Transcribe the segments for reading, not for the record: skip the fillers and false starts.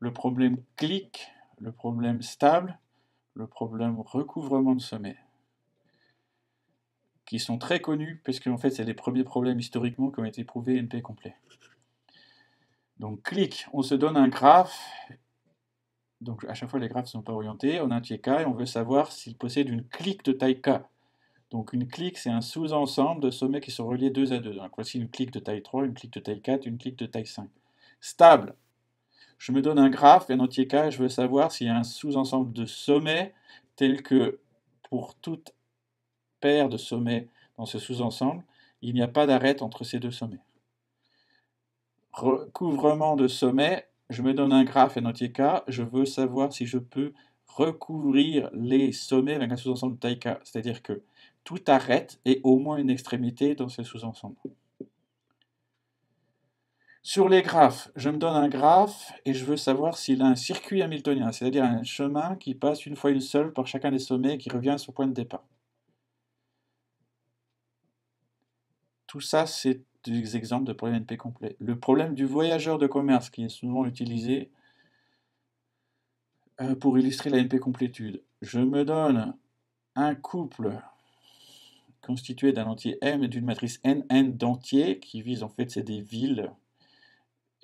le problème clic, le problème stable, le problème recouvrement de sommet, qui sont très connus, puisque en fait c'est les premiers problèmes historiquement qui ont été prouvés NP complet. Donc clic, on se donne un graphe, donc à chaque fois les graphes ne sont pas orientés, on a un entier K et on veut savoir s'il possède une clique de taille K. Donc une clique, c'est un sous-ensemble de sommets qui sont reliés 2 à 2. Donc voici une clique de taille 3, une clique de taille 4, une clique de taille 5. Stable, je me donne un graphe et un entier K, je veux savoir s'il y a un sous-ensemble de sommets tel que pour toute paire de sommets dans ce sous-ensemble, il n'y a pas d'arête entre ces deux sommets. Recouvrement de sommets, je me donne un graphe et un entier K, je veux savoir si je peux recouvrir les sommets avec un sous-ensemble de taille K, c'est-à-dire que tout arête et au moins une extrémité dans ce sous-ensemble. Sur les graphes, je me donne un graphe et je veux savoir s'il a un circuit hamiltonien, c'est-à-dire un chemin qui passe une fois une seule par chacun des sommets et qui revient à son point de départ. Tout ça, c'est des exemples de problèmes NP complets. Le problème du voyageur de commerce, qui est souvent utilisé pour illustrer la NP complétude. Je me donne un couple constitué d'un entier M et d'une matrice N d'entiers, qui vise en fait, c'est des villes,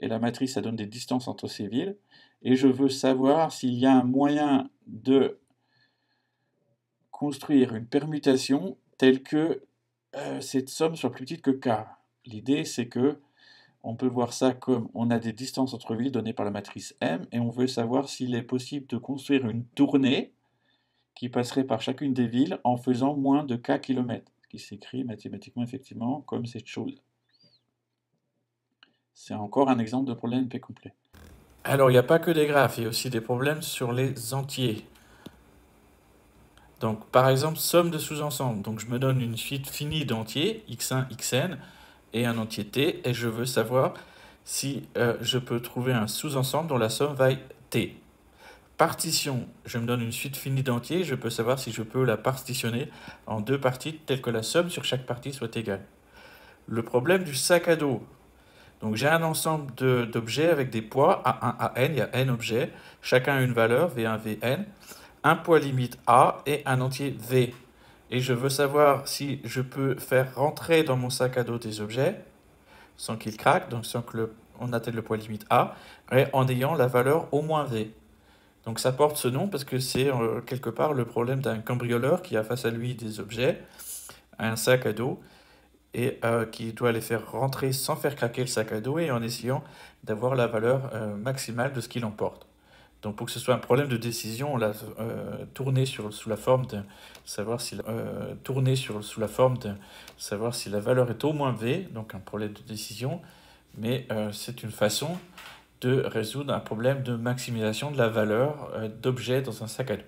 et la matrice, ça donne des distances entre ces villes, et je veux savoir s'il y a un moyen de construire une permutation telle que cette somme soit plus petite que K. L'idée, c'est que on peut voir ça comme on a des distances entre villes données par la matrice M, et on veut savoir s'il est possible de construire une tournée qui passerait par chacune des villes en faisant moins de K km, ce qui s'écrit mathématiquement effectivement comme cette chose. C'est encore un exemple de problème NP complet. Alors, il n'y a pas que des graphes, il y a aussi des problèmes sur les entiers. Donc, par exemple, somme de sous-ensembles. Donc, je me donne une suite finie d'entiers, x1, xn, et un entier t, et je veux savoir si je peux trouver un sous-ensemble dont la somme vaille t. Partition, je me donne une suite finie d'entiers, je peux savoir si je peux la partitionner en deux parties telles que la somme sur chaque partie soit égale. Le problème du sac à dos. Donc j'ai un ensemble d'objets avec des poids A1, AN, il y a n objets, chacun a une valeur, V1, Vn, un poids limite A et un entier V. Et je veux savoir si je peux faire rentrer dans mon sac à dos des objets sans qu'ils craquent, donc sans qu'on atteigne le poids limite A, et en ayant la valeur au moins V. Donc ça porte ce nom parce que c'est quelque part le problème d'un cambrioleur qui a face à lui des objets, un sac à dos, et qui doit les faire rentrer sans faire craquer le sac à dos et en essayant d'avoir la valeur maximale de ce qu'il emporte. Donc pour que ce soit un problème de décision, on l'a tourné sous la forme de savoir si la valeur est au moins V, donc un problème de décision, mais c'est une façon de résoudre un problème de maximisation de la valeur d'objet dans un sac à dos.